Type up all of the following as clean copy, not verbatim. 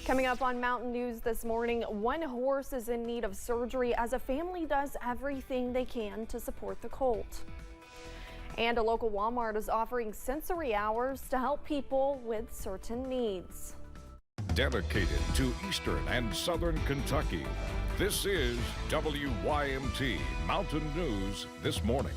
Coming up on Mountain News this morning, one horse is in need of surgery as a family does everything they can to support the colt. And a local Walmart is offering sensory hours to help people with certain needs. Dedicated to Eastern and Southern Kentucky, this is WYMT Mountain News This Morning.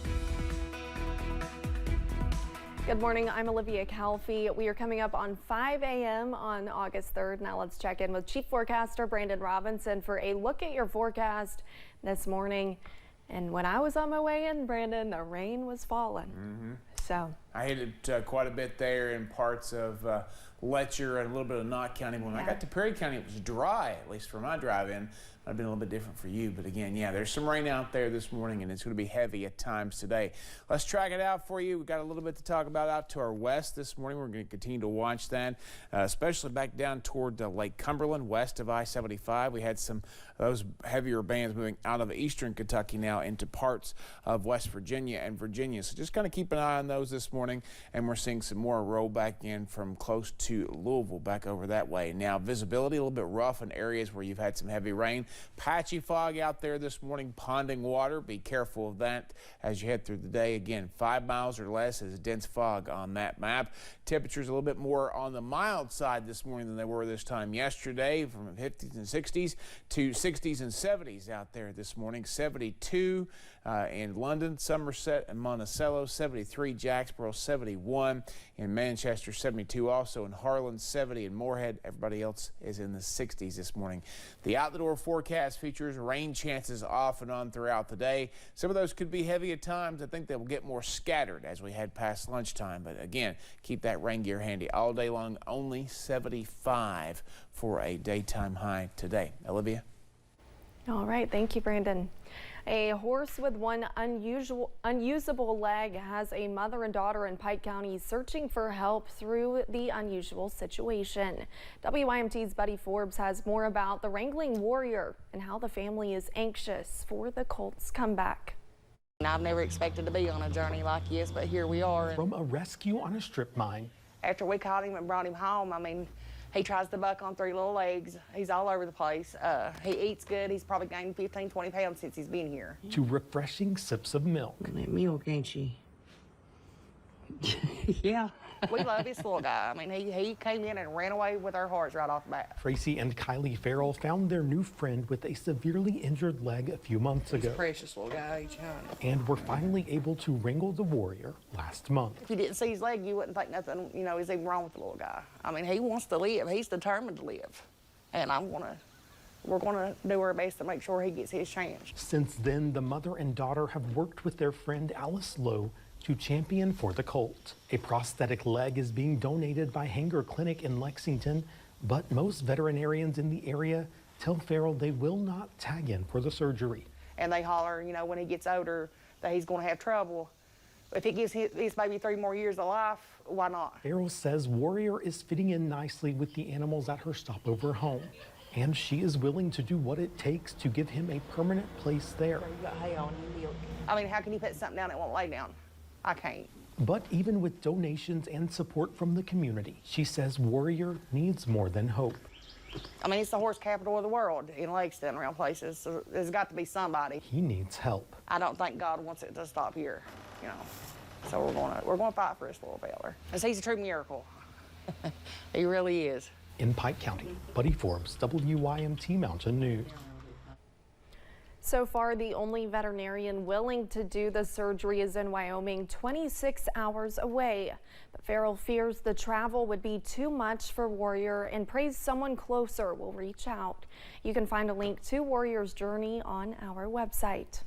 Good morning, I'm Olivia Calfee. We are coming up on 5 a.m. on August 3rd. Now let's check in with Chief Forecaster Brandon Robinson for a look at your forecast this morning. And when I was on my way in, Brandon, the rain was falling. So I hit it quite a bit there in parts of Letcher and a little bit of Knott County. When I got to Perry County, it was dry, at least for my drive-in. Might have been a little bit different for you, but again, yeah, there's some rain out there this morning, and it's going to be heavy at times today. Let's track it out for you. We've got a little bit to talk about out to our west this morning. We're going to continue to watch that, especially back down toward Lake Cumberland, west of I-75. We had some of those heavier bands moving out of eastern Kentucky now into parts of West Virginia and Virginia. So just kind of keep an eye on those this morning, and we're seeing some more roll back in from close to Louisville back over that way. Now, visibility a little bit rough in areas where you've had some heavy rain. Patchy fog out there this morning, ponding water. Be careful of that as you head through the day. Again, 5 miles or less is dense fog on that map. Temperatures a little bit more on the mild side this morning than they were this time yesterday, from 50s and 60s to 60s and 70s out there this morning. 72 in London, Somerset, and Monticello. 73 Jacksboro, 71 in Manchester, 72 also in Harlan, 70 in Moorhead. Everybody else is in the 60s this morning. The out-the-door forecast features rain chances off and on throughout the day. Some of those could be heavy at times. I think they will get more scattered as we head past lunchtime. But again, keep that rain gear handy all day long. Only 75 for a daytime high today. Olivia? all right, thank you, Brandon. A horse with one unusable leg has a mother and daughter in Pike County searching for help through the unusual situation. WYMT's Buddy Forbes has more about the wrangling warrior and how the family is anxious for the colt's comeback. I've never expected to be on a journey like this, but here we are. From a rescue on a strip mine. After we caught him and brought him home, I mean, he tries to buck on 3 little legs. He's all over the place. He eats good. He's probably gained 15, 20 pounds since he's been here. To refreshing sips of milk. That milk, ain't she? Yeah. We love this little guy. I mean, he came in and ran away with our hearts right off the bat. Tracy and Kylie Farrell found their new friend with a severely injured leg a few months ago. Precious little guy, John. And were finally able to wrangle the warrior last month. If you didn't see his leg, you wouldn't think nothing, you know, is even wrong with the little guy. I mean, he wants to live. He's determined to live. And we're gonna do our best to make sure he gets his chance. Since then, the mother and daughter have worked with their friend Alice Lowe to champion for the colt. A prosthetic leg is being donated by Hanger Clinic in Lexington, but most veterinarians in the area tell Farrell they will not tag in for the surgery. And they holler, you know, when he gets older that he's gonna have trouble. If it gives his baby 3 more years of life, why not? Farrell says Warrior is fitting in nicely with the animals at her stopover home, and she is willing to do what it takes to give him a permanent place there. You got hay on you, milk. I mean, how can you put something down that won't lay down? I can't. But even with donations and support from the community, she says Warrior needs more than hope. I mean, it's the horse capital of the world in Lexington, around places, so there's got to be somebody. He needs help. I don't think God wants it to stop here, you know. So we're gonna fight for this little feller. 'Cause he's a true miracle. He really is. In Pike County, Buddy Forbes, WYMT Mountain News. So far, the only veterinarian willing to do the surgery is in Wyoming, 26 hours away. But Farrell fears the travel would be too much for Warrior and prays someone closer will reach out. You can find a link to Warrior's journey on our website.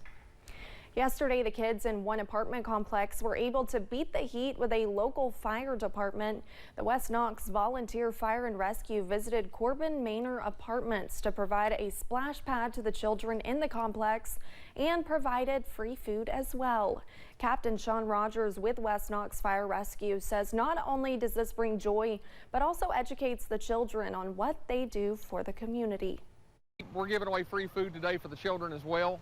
Yesterday, the kids in one apartment complex were able to beat the heat with a local fire department. The West Knox Volunteer Fire and Rescue visited Corbin Manor Apartments to provide a splash pad to the children in the complex and provided free food as well. Captain Sean Rogers with West Knox Fire Rescue says not only does this bring joy, but also educates the children on what they do for the community. We're giving away free food today for the children as well.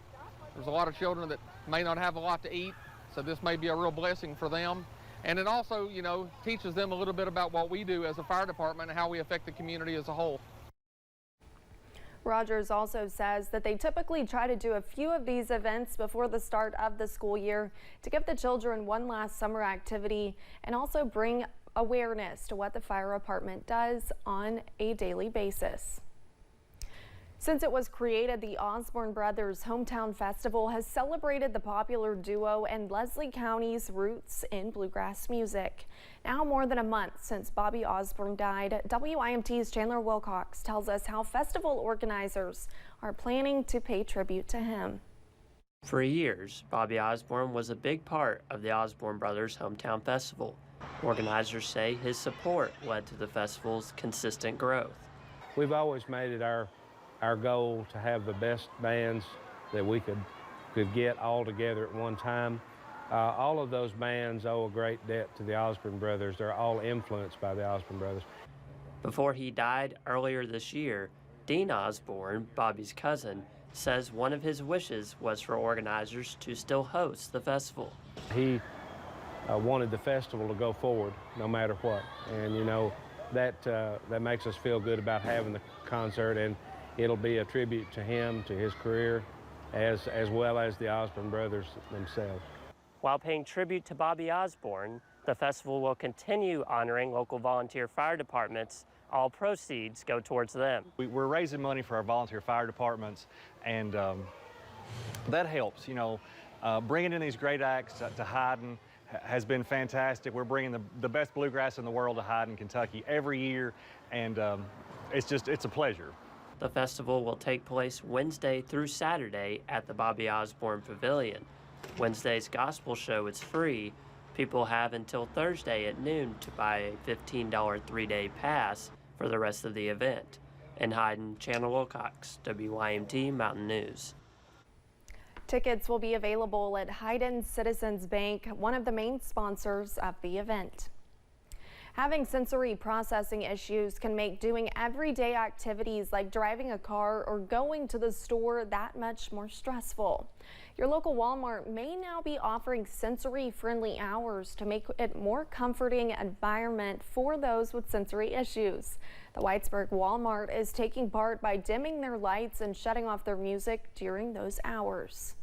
There's a lot of children that may not have a lot to eat, so this may be a real blessing for them. And it also, you know, teaches them a little bit about what we do as a fire department and how we affect the community as a whole. Rogers also says that they typically try to do a few of these events before the start of the school year to give the children one last summer activity and also bring awareness to what the fire department does on a daily basis. Since it was created, the Osborne Brothers Hometown Festival has celebrated the popular duo and Leslie County's roots in bluegrass music. Now more than a month since Bobby Osborne died, WIMT's Chandler Wilcox tells us how festival organizers are planning to pay tribute to him. For years, Bobby Osborne was a big part of the Osborne Brothers Hometown Festival. Organizers say his support led to the festival's consistent growth. We've always made it our goal to have the best bands that we could get all together at one time. All of those bands owe a great debt to the Osborne Brothers. They're all influenced by the Osborne Brothers. Before he died earlier this year, Dean Osborne, Bobby's cousin, says one of his wishes was for organizers to still host the festival. He wanted the festival to go forward no matter what, and you know that makes us feel good about having the concert, and it'll be a tribute to him, to his career, as well as the Osborne Brothers themselves. While paying tribute to Bobby Osborne, the festival will continue honoring local volunteer fire departments. All proceeds go towards them. We're raising money for our volunteer fire departments, and that helps. You know, bringing in these great acts to Hyden has been fantastic. We're bringing the best bluegrass in the world to Hyden, Kentucky every year, and it's a pleasure. The festival will take place Wednesday through Saturday at the Bobby Osborne Pavilion. Wednesday's gospel show is free. People have until Thursday at noon to buy a $15 three-day pass for the rest of the event. In Hyden, Chandler Wilcox, WIMT Mountain News. Tickets will be available at Hyden Citizens Bank, one of the main sponsors of the event. Having sensory processing issues can make doing everyday activities like driving a car or going to the store that much more stressful. Your local Walmart may now be offering sensory-friendly hours to make it more comforting environment for those with sensory issues. The Whitesburg Walmart is taking part by dimming their lights and shutting off their music during those hours.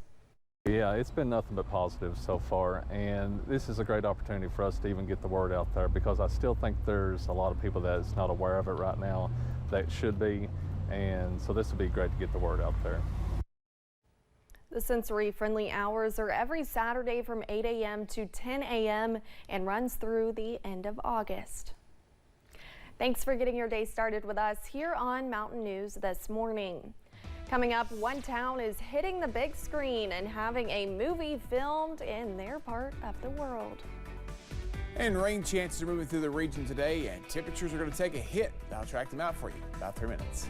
Yeah, it's been nothing but positive so far, and this is a great opportunity for us to even get the word out there, because I still think there's a lot of people that's not aware of it right now that should be, and so this would be great to get the word out there. The sensory-friendly hours are every Saturday from 8 a.m. to 10 a.m. and runs through the end of August. Thanks for getting your day started with us here on Mountain News this morning. Coming up, one town is hitting the big screen and having a movie filmed in their part of the world. And rain chances are moving through the region today, and temperatures are going to take a hit. I'll track them out for you in about 3 minutes.